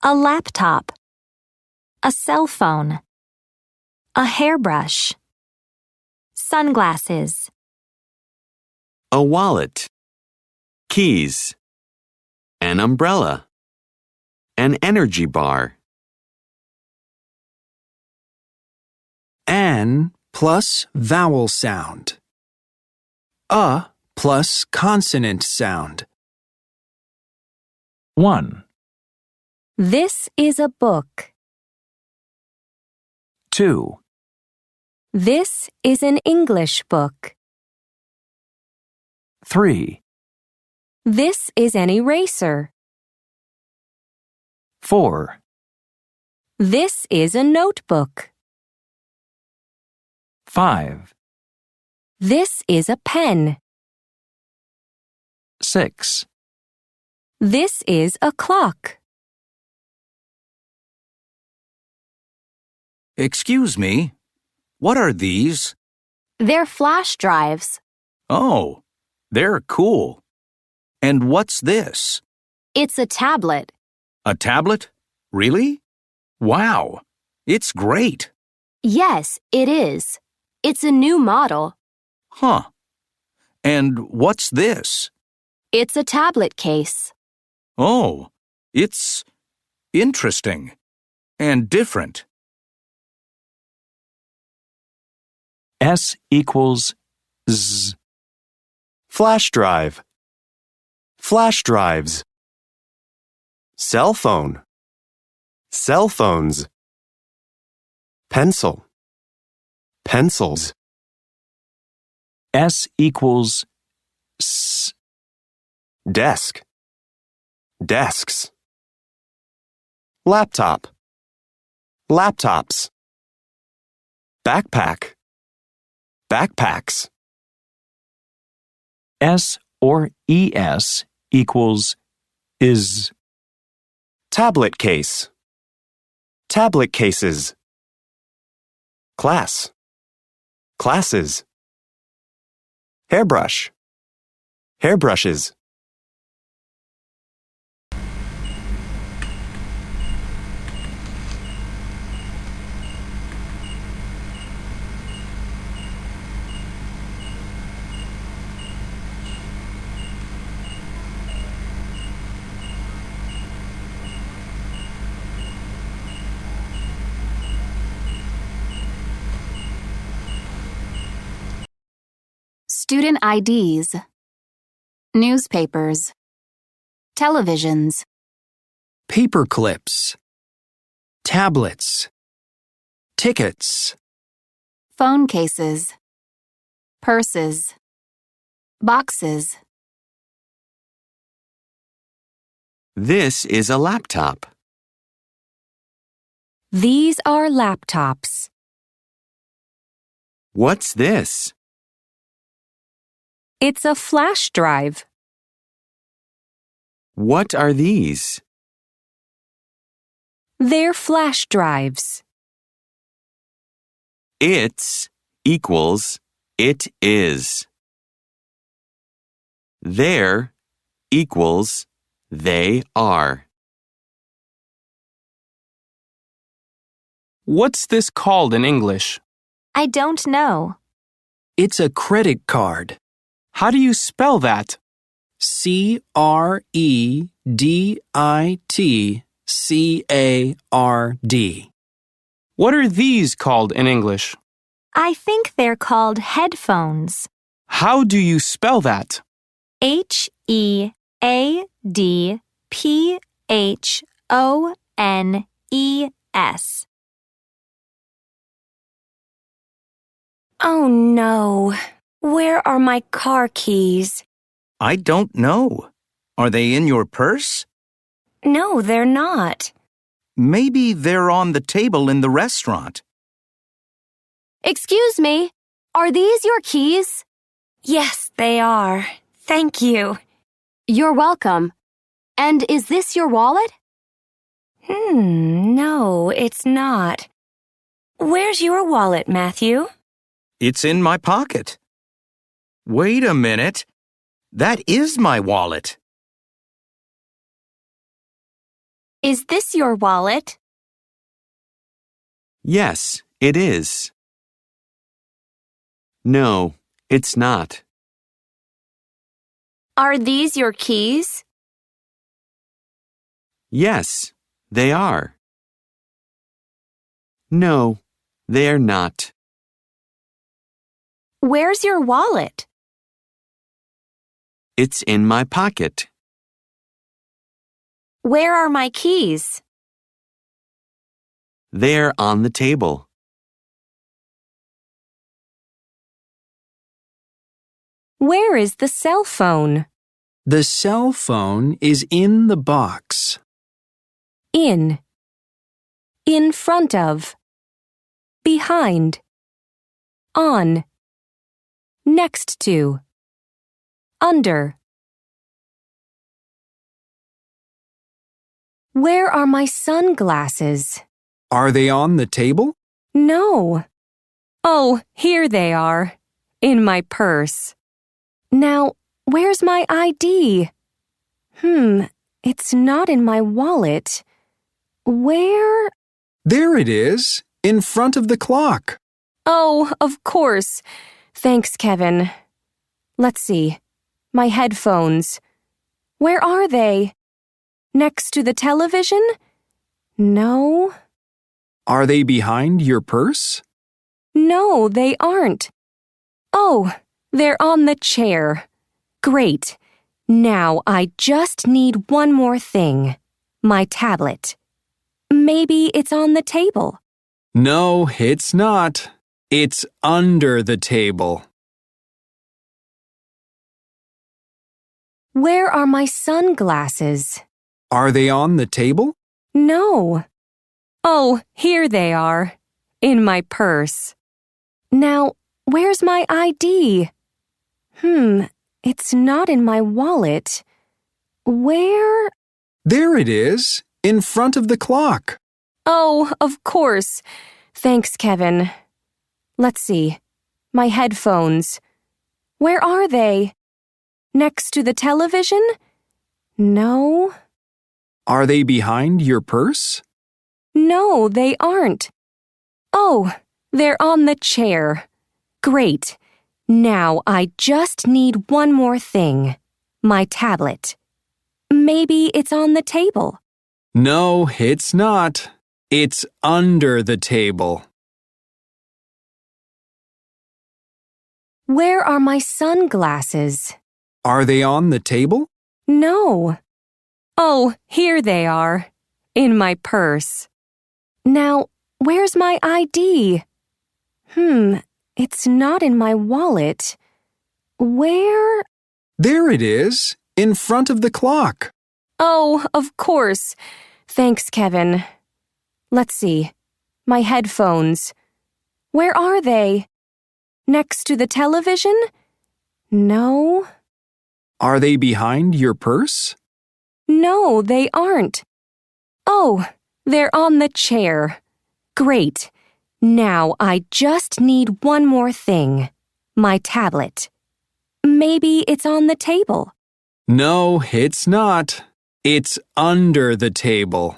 a laptop, a cell phone, a hairbrush, sunglasses, a wallet, keys, an umbrella, an energy bar. An plus vowel sound. A plus consonant sound. 1, This is a book. 2, This is an English book. 3, This is an eraser. 4, This is a notebook. 5, This is a pen. 6, This is a clock. Excuse me, what are these? They're flash drives. Oh, they're cool. And what's this? It's a tablet. A tablet? Really? Wow, it's great. Yes, it is. It's a new model. Huh. And what's this? It's a tablet case. Oh, it's interesting and different. S equals Z. Flash drive, flash drives. Cell phone, cell phones. Pencil, pencils. S equals S. Desk, desks. Laptop, laptops. Backpack, backpacks. S or ES equals is. Tablet case, tablet cases. Class, classes. Hairbrush, hairbrushes. Student IDs. Newspapers. Televisions. Paper clips. Tablets. Tickets. Phone cases. Purses. Boxes. This is a laptop. These are laptops. What's this? It's a flash drive. What are these? They're flash drives. It's equals it is. There equals they are. What's this called in English? I don't know. It's a credit card. How do you spell that? CREDITCARD. What are these called in English? I think they're called headphones. How do you spell that? HEADPHONES. Oh no. Where are my car keys? I don't know. Are they in your purse? No, they're not. Maybe they're on the table in the restaurant. Excuse me, are these your keys? Yes, they are. Thank you. You're welcome. And is this your wallet? No, it's not. Where's your wallet, Matthew? It's in my pocket. Wait a minute. That is my wallet. Is this your wallet? Yes, it is. No, it's not. Are these your keys? Yes, they are. No, they are not. Where's your wallet? It's in my pocket. Where are my keys? They're on the table. Where is the cell phone? The cell phone is in the box. In. In front of. Behind. On. Next to. Under. Where are my sunglasses? Are they on the table? No. Oh, here they are. In my purse. Now, where's my ID? It's not in my wallet. Where? There it is, in front of the clock. Oh, of course. Thanks, Kevin. Let's see. My headphones. Where are they? Next to the television? No. Are they behind your purse? No, they aren't. Oh, they're on the chair. Great. Now I just need one more thing. My tablet. Maybe it's on the table. No, it's not. It's under the table. Where are my sunglasses? Are they on the table? No. Oh, here they are. In my purse. Now, where's my ID? It's not in my wallet. Where? There it is, in front of the clock. Oh, of course. Thanks, Kevin. Let's see. My headphones. Where are they? Next to the television? No. Are they behind your purse? No, they aren't. Oh, they're on the chair. Great. Now I just need one more thing. My tablet. Maybe it's on the table. No, it's not. It's under the table. Where are my sunglasses? Are they on the table? No. Oh, here they are. In my purse. Now, where's my ID? It's not in my wallet. Where? There it is, in front of the clock. Oh, of course. Thanks, Kevin. Let's see. My headphones. Where are they? Next to the television? No. Are they behind your purse? No, they aren't. Oh, they're on the chair. Great. Now I just need one more thing. My tablet. Maybe it's on the table. No, it's not. It's under the table.